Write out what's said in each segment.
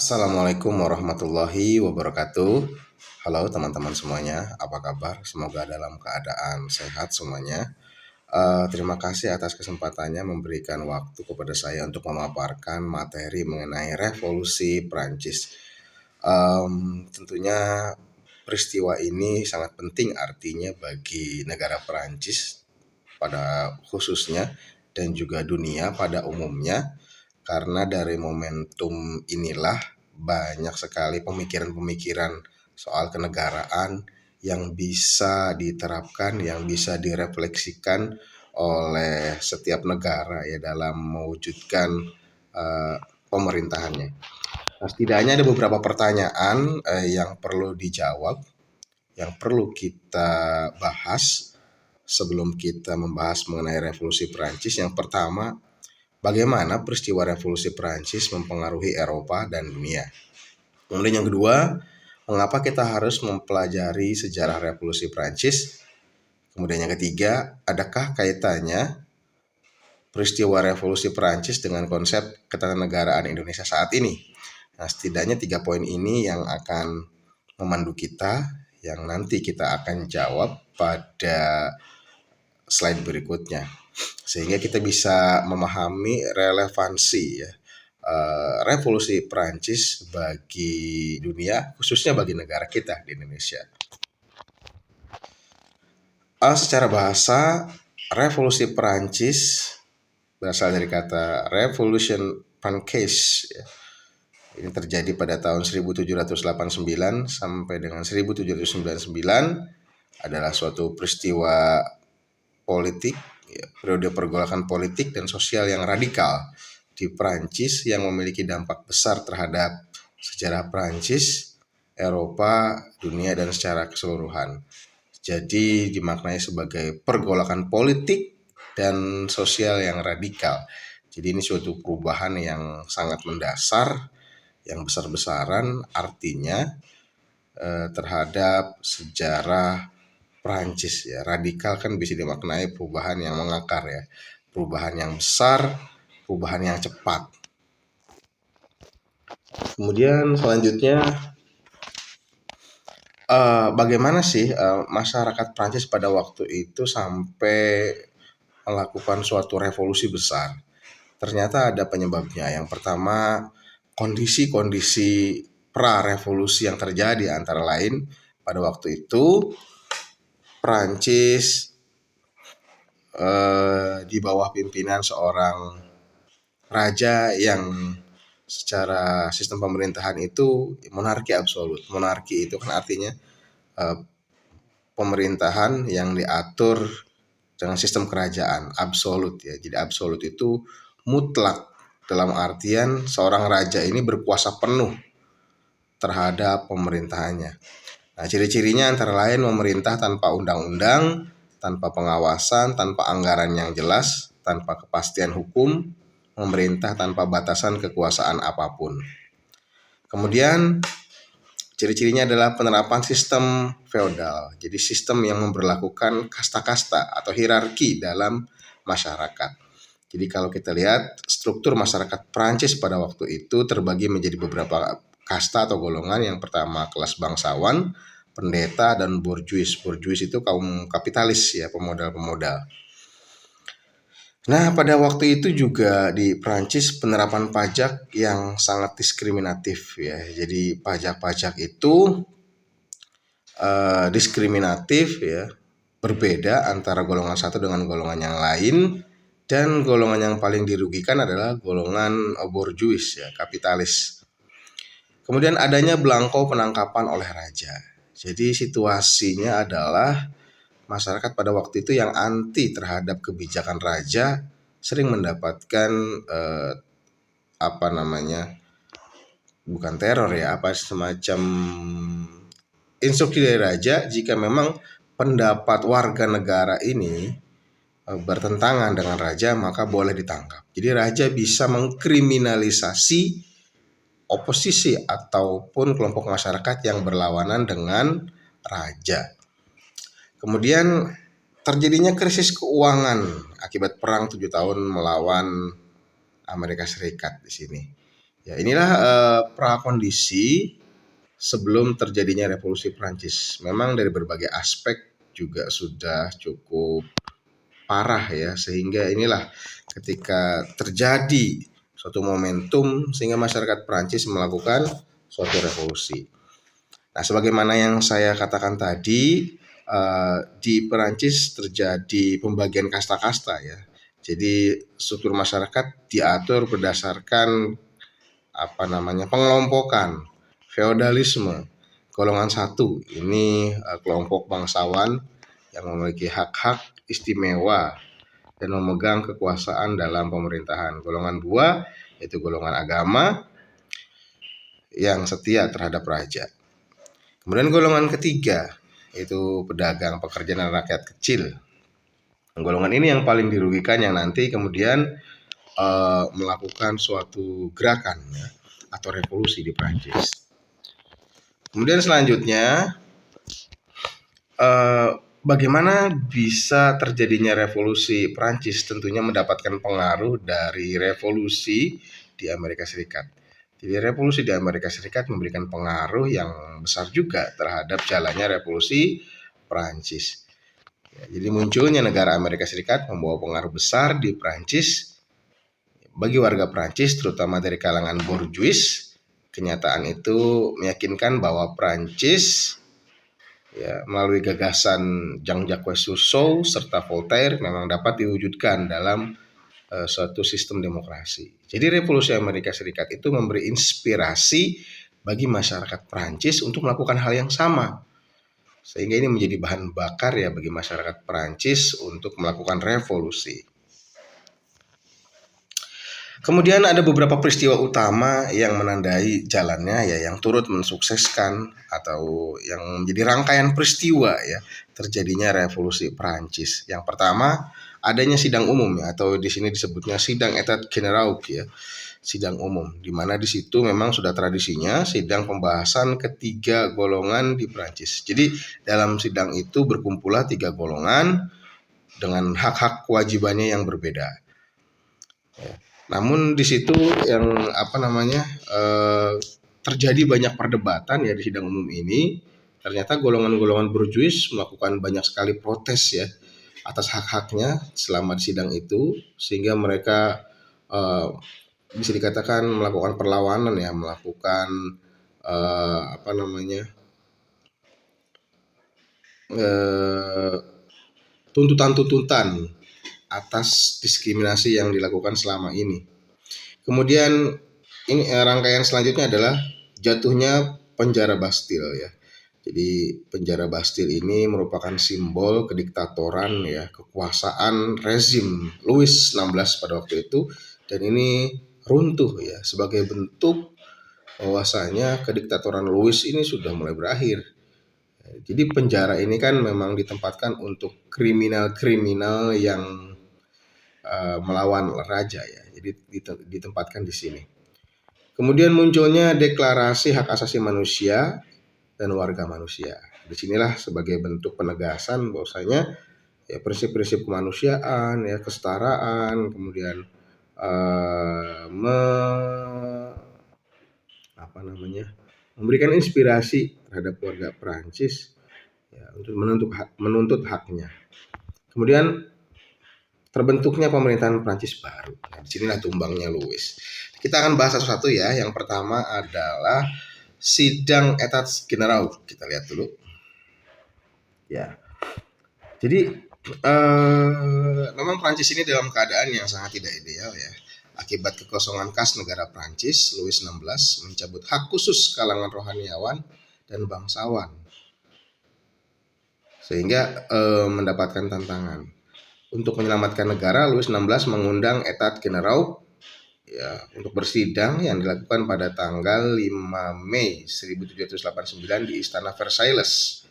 Assalamualaikum warahmatullahi wabarakatuh. Halo teman-teman semuanya, apa kabar? Semoga dalam keadaan sehat semuanya. Terima kasih atas kesempatannya memberikan waktu kepada saya untuk memaparkan materi mengenai revolusi Prancis. Tentunya peristiwa ini sangat penting artinya bagi negara Prancis pada khususnya dan juga dunia pada umumnya, karena dari momentum inilah banyak sekali pemikiran-pemikiran soal kenegaraan yang bisa diterapkan, yang bisa direfleksikan oleh setiap negara ya dalam mewujudkan uh, pemerintahannya. Nah, setidaknya ada beberapa pertanyaan yang perlu dijawab, yang perlu kita bahas sebelum kita membahas mengenai revolusi Perancis. Yang pertama, bagaimana peristiwa revolusi Perancis mempengaruhi Eropa dan dunia. Kemudian yang kedua, mengapa kita harus mempelajari sejarah revolusi Perancis. Kemudian yang ketiga, adakah kaitannya peristiwa revolusi Perancis dengan konsep ketatanegaraan Indonesia saat ini. Nah, setidaknya 3 poin ini yang akan memandu kita, yang nanti kita akan jawab pada slide berikutnya, sehingga kita bisa memahami relevansi ya, revolusi Prancis bagi dunia, khususnya bagi negara kita di Indonesia. Secara bahasa, revolusi Prancis berasal dari kata Revolution Francaise ya. Ini terjadi pada tahun 1789 sampai dengan 1799, adalah suatu peristiwa politik ya, periode pergolakan politik dan sosial yang radikal di Prancis yang memiliki dampak besar terhadap sejarah Prancis, Eropa, dunia dan secara keseluruhan. Jadi dimaknai sebagai pergolakan politik dan sosial yang radikal. Jadi ini suatu perubahan yang sangat mendasar, yang besar-besaran artinya terhadap sejarah Prancis ya. Radikal kan bisa dimaknai perubahan yang mengakar ya, perubahan yang besar, perubahan yang cepat. Kemudian selanjutnya, bagaimana sih masyarakat Prancis pada waktu itu sampai melakukan suatu revolusi besar? Ternyata ada penyebabnya. Yang pertama, kondisi-kondisi pra-revolusi yang terjadi, antara lain pada waktu itu Prancis di bawah pimpinan seorang raja yang secara sistem pemerintahan itu monarki absolut. Monarki itu kan artinya pemerintahan yang diatur dengan sistem kerajaan absolut ya. Jadi absolut itu mutlak, dalam artian seorang raja ini berkuasa penuh terhadap pemerintahannya. Nah, ciri-cirinya antara lain memerintah tanpa undang-undang, tanpa pengawasan, tanpa anggaran yang jelas, tanpa kepastian hukum, memerintah tanpa batasan kekuasaan apapun. Kemudian ciri-cirinya adalah penerapan sistem feodal. Jadi sistem yang memberlakukan kasta-kasta atau hierarki dalam masyarakat. Jadi kalau kita lihat struktur masyarakat Prancis pada waktu itu terbagi menjadi beberapa kasta atau golongan. Yang pertama kelas bangsawan, pendeta, dan borjuis. Borjuis itu kaum kapitalis ya, pemodal-pemodal. Nah, pada waktu itu juga di Prancis penerapan pajak yang sangat diskriminatif ya. Jadi pajak-pajak itu diskriminatif ya, berbeda antara golongan satu dengan golongan yang lain, dan golongan yang paling dirugikan adalah golongan borjuis ya, kapitalis. Kemudian adanya belangko penangkapan oleh raja. Jadi situasinya adalah masyarakat pada waktu itu yang anti terhadap kebijakan raja sering mendapatkan apa namanya, bukan teror ya, apa semacam instruksi dari raja jika memang pendapat warga negara ini bertentangan dengan raja, maka boleh ditangkap. Jadi raja bisa mengkriminalisasi oposisi ataupun kelompok masyarakat yang berlawanan dengan raja. Kemudian terjadinya krisis keuangan akibat perang 7 tahun melawan Amerika Serikat di sini. Ya, inilah prakondisi sebelum terjadinya revolusi Prancis. Memang dari berbagai aspek juga sudah cukup parah ya, sehingga inilah ketika terjadi suatu momentum sehingga masyarakat Prancis melakukan suatu revolusi. Nah, sebagaimana yang saya katakan tadi, di Perancis terjadi pembagian kasta-kasta ya. Jadi struktur masyarakat diatur berdasarkan pengelompokan feodalisme. Golongan satu ini kelompok bangsawan yang memiliki hak-hak istimewa dan memegang kekuasaan dalam pemerintahan. Golongan dua yaitu golongan agama yang setia terhadap raja. Kemudian golongan ketiga yaitu pedagang, pekerja dan rakyat kecil. Golongan ini yang paling dirugikan, yang nanti kemudian melakukan suatu gerakan ya, atau revolusi di Prancis. Kemudian selanjutnya, bagaimana bisa terjadinya revolusi Prancis? Tentunya mendapatkan pengaruh dari revolusi di Amerika Serikat. Jadi revolusi di Amerika Serikat memberikan pengaruh yang besar juga terhadap jalannya revolusi Prancis. Ya, jadi munculnya negara Amerika Serikat membawa pengaruh besar di Prancis bagi warga Prancis, terutama dari kalangan borjuis. Kenyataan itu meyakinkan bahwa Prancis ya, melalui gagasan Jean-Jacques Rousseau serta Voltaire memang dapat diwujudkan dalam suatu sistem demokrasi. Jadi revolusi Amerika Serikat itu memberi inspirasi bagi masyarakat Prancis untuk melakukan hal yang sama. Sehingga ini menjadi bahan bakar ya bagi masyarakat Prancis untuk melakukan revolusi. Kemudian ada beberapa peristiwa utama yang menandai jalannya ya, yang turut mensukseskan atau yang menjadi rangkaian peristiwa ya terjadinya revolusi Prancis. Yang pertama, adanya sidang umum ya, atau di sini disebutnya sidang Etat General ya, sidang umum, di mana di situ memang sudah tradisinya sidang pembahasan ketiga golongan di Prancis. Jadi dalam sidang itu berkumpullah tiga golongan dengan hak-hak kewajibannya yang berbeda. Ya. Namun di situ yang terjadi banyak perdebatan ya di sidang umum ini. Ternyata golongan-golongan borjuis melakukan banyak sekali protes ya atas hak-haknya selama di sidang itu, sehingga mereka bisa dikatakan melakukan perlawanan ya, melakukan tuntutan-tuntutan atas diskriminasi yang dilakukan selama ini. Kemudian ini rangkaian selanjutnya adalah jatuhnya penjara Bastille ya. Jadi penjara Bastille ini merupakan simbol kediktatoran ya, kekuasaan rezim Louis XVI pada waktu itu, dan ini runtuh ya sebagai bentuk bahwasanya kediktatoran Louis ini sudah mulai berakhir. Jadi penjara ini kan memang ditempatkan untuk kriminal-kriminal yang melawan raja ya. Jadi ditempatkan di sini. Kemudian munculnya deklarasi hak asasi manusia dan warga manusia. Disinilah sebagai bentuk penegasan bahwasanya ya prinsip-prinsip kemanusiaan ya, kesetaraan, kemudian memberikan inspirasi terhadap warga Prancis ya, untuk menuntut haknya. Kemudian terbentuknya pemerintahan Prancis baru. Nah, disinilah tumbangnya Louis. Kita akan bahas satu-satu ya. Yang pertama adalah sidang Etat General. Kita lihat dulu. Ya. Jadi memang Prancis ini dalam keadaan yang sangat tidak ideal ya. Akibat kekosongan kas negara Prancis, Louis XVI mencabut hak khusus kalangan rohaniawan dan bangsawan, sehingga mendapatkan tantangan. Untuk menyelamatkan negara, Louis XVI mengundang Etat General ya untuk bersidang yang dilakukan pada tanggal 5 Mei 1789 di Istana Versailles.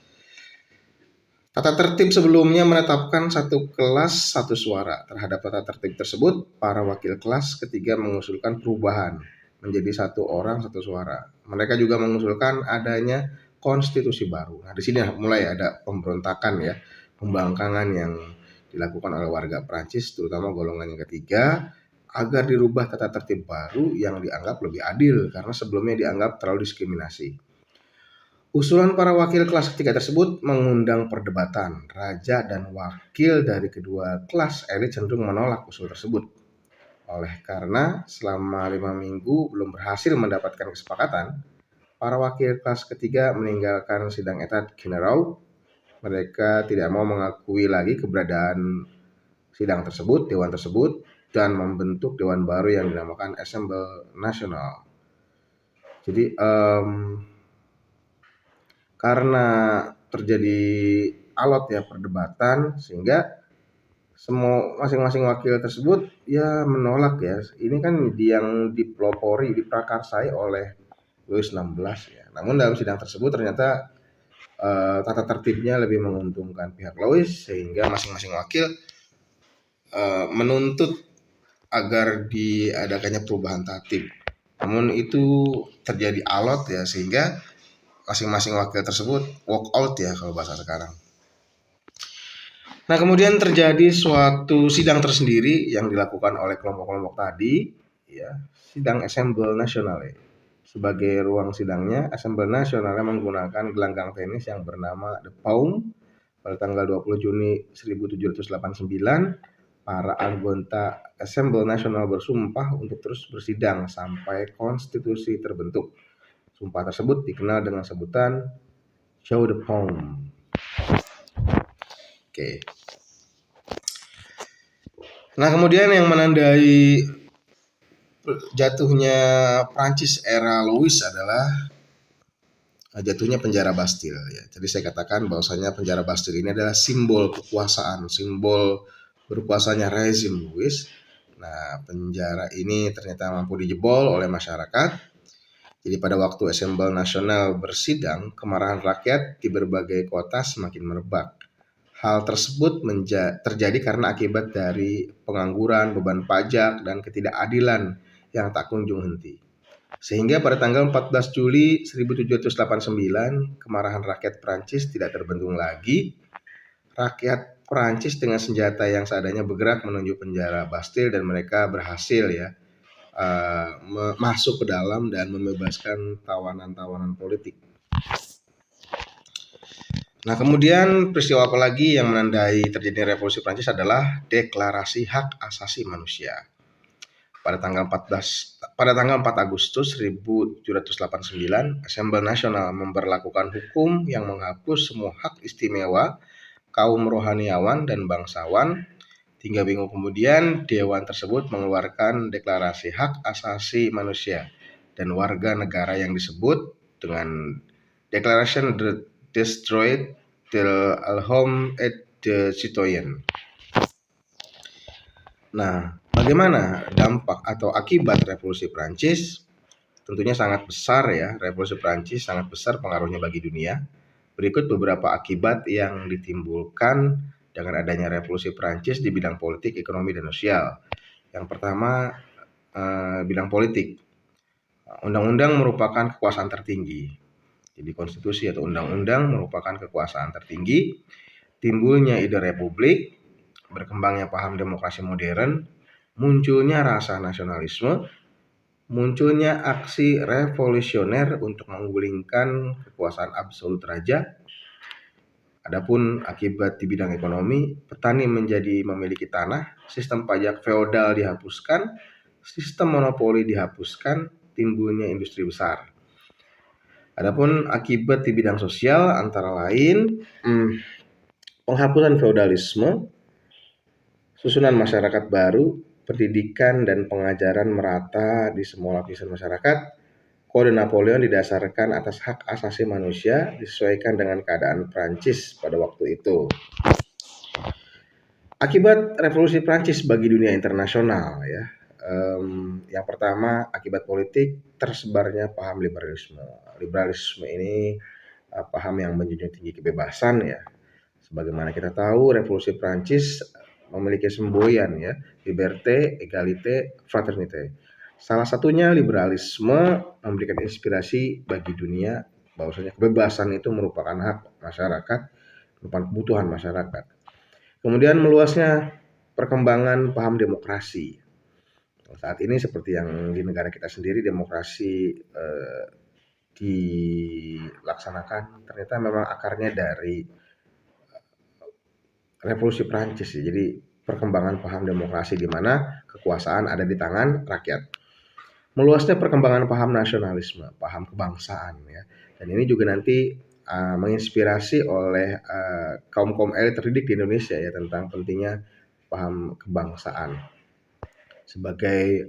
Tata tertib sebelumnya menetapkan satu kelas satu suara. Terhadap tata tertib tersebut, para wakil kelas ketiga mengusulkan perubahan menjadi satu orang satu suara. Mereka juga mengusulkan adanya konstitusi baru. Nah, di sini mulai ada pemberontakan ya, pembangkangan yang dilakukan oleh warga Prancis, terutama golongan yang ketiga, agar dirubah tata tertib baru yang dianggap lebih adil karena sebelumnya dianggap terlalu diskriminasi. Usulan para wakil kelas ketiga tersebut mengundang perdebatan. Raja dan wakil dari kedua kelas elit cenderung menolak usul tersebut. Oleh karena selama 5 minggu belum berhasil mendapatkan kesepakatan, para wakil kelas ketiga meninggalkan sidang etat General. Mereka tidak mau mengakui lagi keberadaan sidang tersebut, dewan tersebut, dan membentuk dewan baru yang dinamakan Assemble Nasional. Jadi karena terjadi alot ya perdebatan, sehingga semua masing-masing wakil tersebut ya menolak ya. Ini kan yang dipelopori, diprakarsai oleh Louis XVI ya. Namun dalam sidang tersebut ternyata tata tertibnya lebih menguntungkan pihak Louis, sehingga masing-masing wakil menuntut agar diadakannya perubahan tatib. Namun itu terjadi alot ya, sehingga masing-masing wakil tersebut walk out ya kalau bahasa sekarang. Nah, kemudian terjadi suatu sidang tersendiri yang dilakukan oleh kelompok-kelompok tadi, ya, sidang Assemble Nasional. Sebagai ruang sidangnya, Assemble Nasional menggunakan gelanggang tenis yang bernama The Palm. Pada tanggal 20 Juni 1789, para anggota Assemble Nasional bersumpah untuk terus bersidang sampai konstitusi terbentuk. Sumpah tersebut dikenal dengan sebutan Show the Palm. Oke. Nah, kemudian yang menandai jatuhnya Prancis era Louis adalah jatuhnya penjara Bastille ya. Jadi saya katakan bahwasanya penjara Bastille ini adalah simbol kekuasaan, simbol berkuasanya rezim Louis. Nah, penjara ini ternyata mampu dijebol oleh masyarakat. Jadi pada waktu Assemble Nasional bersidang, kemarahan rakyat di berbagai kota semakin merebak. Hal tersebut terjadi karena akibat dari pengangguran, beban pajak, dan ketidakadilan yang tak kunjung henti. Sehingga pada tanggal 14 Juli 1789, kemarahan rakyat Prancis tidak terbendung lagi. Rakyat Prancis dengan senjata yang seadanya bergerak menuju penjara Bastille, dan mereka berhasil ya masuk ke dalam dan membebaskan tawanan-tawanan politik. Nah, kemudian peristiwa apa lagi yang menandai terjadinya revolusi Prancis adalah Deklarasi Hak Asasi Manusia. Pada tanggal 4 Agustus 1789, Assemble Nasional memberlakukan hukum yang menghapus semua hak istimewa kaum rohaniawan dan bangsawan. 3 minggu kemudian, dewan tersebut mengeluarkan Deklarasi Hak Asasi Manusia dan warga negara yang disebut dengan Declaration Destroyed de l'Homme et de Citoyen. Nah, bagaimana dampak atau akibat revolusi Prancis? Tentunya sangat besar ya, revolusi Prancis sangat besar pengaruhnya bagi dunia. Berikut beberapa akibat yang ditimbulkan dengan adanya revolusi Prancis di bidang politik, ekonomi, dan sosial. Yang pertama, bidang politik. Undang-undang merupakan kekuasaan tertinggi. Jadi konstitusi atau undang-undang merupakan kekuasaan tertinggi. Timbulnya ide republik, berkembangnya paham demokrasi modern, munculnya rasa nasionalisme, munculnya aksi revolusioner untuk menggulingkan kekuasaan absolut raja. Adapun akibat di bidang ekonomi, petani menjadi memiliki tanah, sistem pajak feodal dihapuskan, sistem monopoli dihapuskan, timbulnya industri besar. Adapun akibat di bidang sosial antara lain penghapusan feodalisme, susunan masyarakat baru, pendidikan dan pengajaran merata di semua lapisan masyarakat. Kode Napoleon didasarkan atas hak asasi manusia disesuaikan dengan keadaan Prancis pada waktu itu. Akibat revolusi Prancis bagi dunia internasional ya. Yang pertama, akibat politik, tersebarnya paham liberalisme. Liberalisme ini paham yang menjunjung tinggi kebebasan ya. Sebagaimana kita tahu, revolusi Prancis memiliki semboyan ya, liberté, égalité, fraternité. Salah satunya liberalisme memberikan inspirasi bagi dunia bahwasanya kebebasan itu merupakan hak masyarakat, merupakan kebutuhan masyarakat. Kemudian meluasnya perkembangan paham demokrasi. Saat ini seperti yang di negara kita sendiri demokrasi dilaksanakan ternyata memang akarnya dari revolusi Prancis ya. Jadi perkembangan paham demokrasi di mana kekuasaan ada di tangan rakyat. Meluasnya perkembangan paham nasionalisme, paham kebangsaan ya. Dan ini juga nanti menginspirasi oleh kaum-kaum elit terdidik di Indonesia ya tentang pentingnya paham kebangsaan sebagai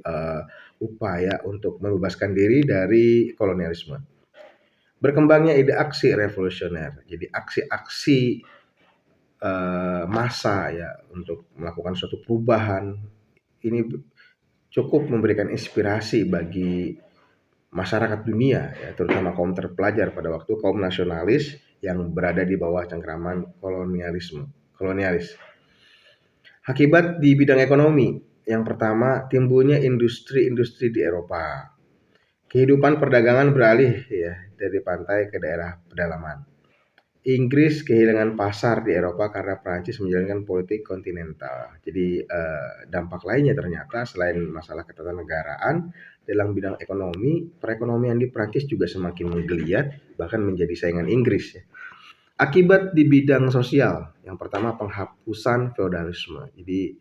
upaya untuk membebaskan diri dari kolonialisme. Berkembangnya ide aksi revolusioner, jadi aksi-aksi massa ya untuk melakukan suatu perubahan ini cukup memberikan inspirasi bagi masyarakat dunia ya, terutama kaum terpelajar pada waktu kaum nasionalis yang berada di bawah cengkraman kolonialis. Akibat di bidang ekonomi, yang pertama timbulnya industri-industri di Eropa. Kehidupan perdagangan beralih ya dari pantai ke daerah pedalaman. Inggris kehilangan pasar di Eropa karena Prancis menjalankan politik kontinental. Jadi dampak lainnya ternyata selain masalah ketatanegaraan dalam bidang ekonomi, perekonomian di Prancis juga semakin menggeliat bahkan menjadi saingan Inggris ya. Akibat di bidang sosial, yang pertama penghapusan feodalisme. Jadi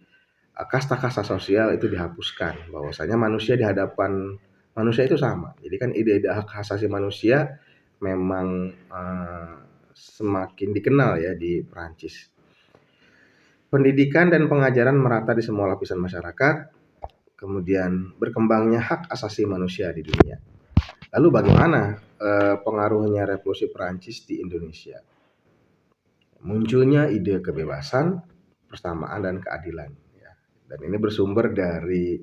kasta-kasta sosial itu dihapuskan, bahwasanya manusia di hadapan manusia itu sama. Jadi kan ide-ide hak asasi manusia memang semakin dikenal ya di Prancis. Pendidikan dan pengajaran merata di semua lapisan masyarakat, kemudian berkembangnya hak asasi manusia di dunia. Lalu bagaimana pengaruhnya revolusi Prancis di Indonesia? Munculnya ide kebebasan, persamaan dan keadilan. Ya. Dan ini bersumber dari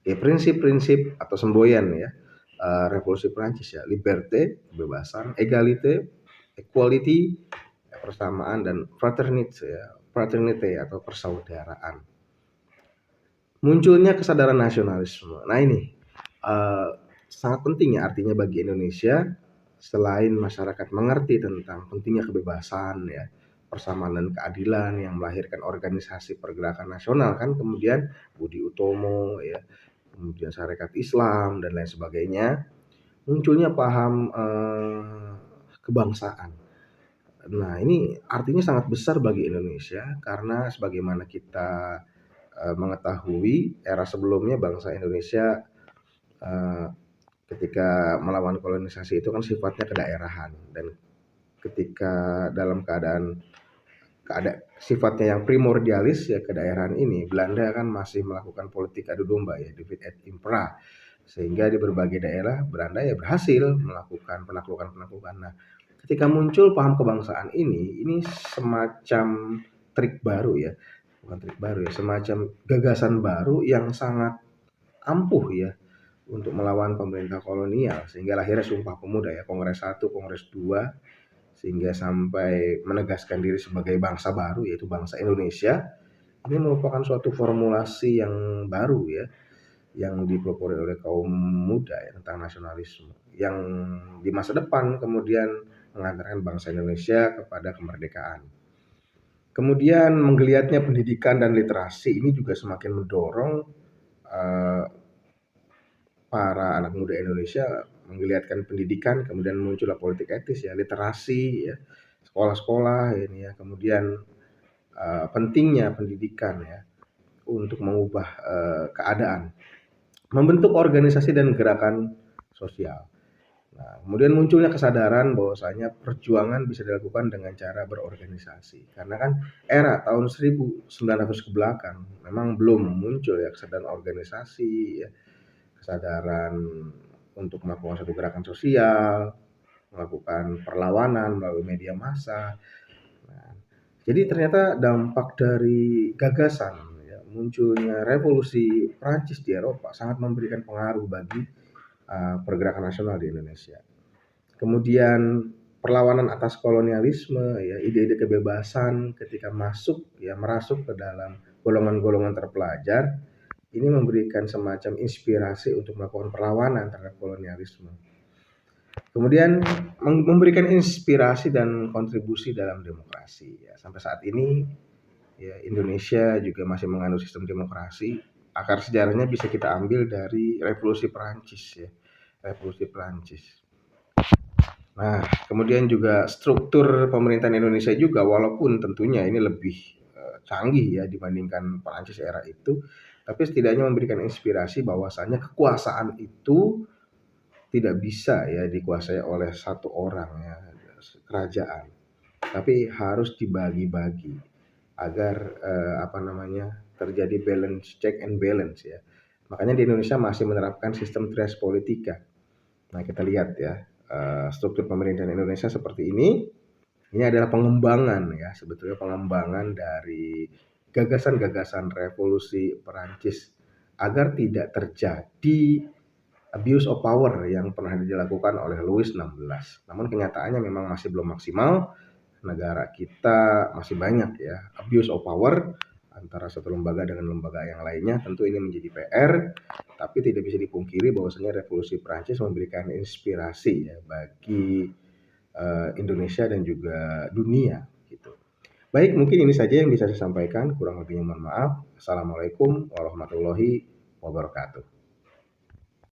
prinsip-prinsip atau semboyan ya revolusi Prancis ya, liberté, kebebasan, égalité, equality, persamaan dan fraternité atau persaudaraan. Munculnya kesadaran nasionalisme. Nah ini sangat penting ya artinya bagi Indonesia. Selain masyarakat mengerti tentang pentingnya kebebasan ya, persamaan dan keadilan yang melahirkan organisasi pergerakan nasional kan, kemudian Budi Utomo ya, kemudian Sarekat Islam dan lain sebagainya, munculnya paham kebangsaan. Nah ini artinya sangat besar bagi Indonesia karena sebagaimana kita mengetahui era sebelumnya bangsa Indonesia ketika melawan kolonisasi itu kan sifatnya kedaerahan, dan ketika dalam keadaan sifatnya yang primordialis ya kedaerahan ini, Belanda kan masih melakukan politik adu domba ya, divide et impera, sehingga di berbagai daerah Belanda ya berhasil melakukan penaklukan. Nah, ketika muncul paham kebangsaan ini semacam trik baru ya, bukan trik baru ya, semacam gagasan baru yang sangat ampuh ya untuk melawan pemerintah kolonial, sehingga lahirnya Sumpah Pemuda ya, Kongres 1, Kongres 2, sehingga sampai menegaskan diri sebagai bangsa baru yaitu bangsa Indonesia. Ini merupakan suatu formulasi yang baru ya, yang dipelopori oleh kaum muda ya, tentang nasionalisme yang di masa depan kemudian mengantarkan bangsa Indonesia kepada kemerdekaan. Kemudian menggeliatnya pendidikan dan literasi ini juga semakin mendorong para anak muda Indonesia menggeliatkan pendidikan, kemudian muncullah politik etis ya, literasi ya, sekolah-sekolah ini ya, kemudian pentingnya pendidikan ya untuk mengubah keadaan, membentuk organisasi dan gerakan sosial. Nah, kemudian munculnya kesadaran bahwasanya perjuangan bisa dilakukan dengan cara berorganisasi. Karena kan era tahun 1900 ke belakang memang belum muncul ya kesadaran organisasi ya, kesadaran untuk melakukan satu gerakan sosial, melakukan perlawanan melalui media massa. Nah, jadi ternyata dampak dari gagasan ya, munculnya revolusi Prancis di Eropa sangat memberikan pengaruh bagi pergerakan nasional di Indonesia. Kemudian perlawanan atas kolonialisme ya, ide-ide kebebasan ketika merasuk ke dalam golongan-golongan terpelajar, ini memberikan semacam inspirasi untuk melakukan perlawanan terhadap kolonialisme. Kemudian memberikan inspirasi dan kontribusi dalam demokrasi ya. Sampai saat ini ya, Indonesia juga masih menganut sistem demokrasi akar sejarahnya bisa kita ambil dari Revolusi Perancis ya, Revolusi Perancis. Nah, kemudian juga struktur pemerintahan Indonesia juga, walaupun tentunya ini lebih canggih ya dibandingkan Perancis era itu, tapi setidaknya memberikan inspirasi bahwasanya kekuasaan itu tidak bisa ya dikuasai oleh satu orang ya, kerajaan, tapi harus dibagi-bagi agar terjadi balance, check and balance ya. Makanya di Indonesia masih menerapkan sistem tres politika. Nah, kita lihat ya, struktur pemerintahan Indonesia seperti ini. Ini adalah pengembangan ya, sebetulnya pengembangan dari gagasan-gagasan revolusi Perancis agar tidak terjadi abuse of power yang pernah dilakukan oleh Louis XVI. Namun kenyataannya memang masih belum maksimal. Negara kita masih banyak ya abuse of power antara satu lembaga dengan lembaga yang lainnya. Tentu ini menjadi PR, tapi tidak bisa dipungkiri bahwasanya revolusi Prancis memberikan inspirasi ya bagi Indonesia dan juga dunia gitu. Baik, mungkin ini saja yang bisa saya sampaikan. Kurang lebihnya mohon maaf. Assalamualaikum warahmatullahi wabarakatuh.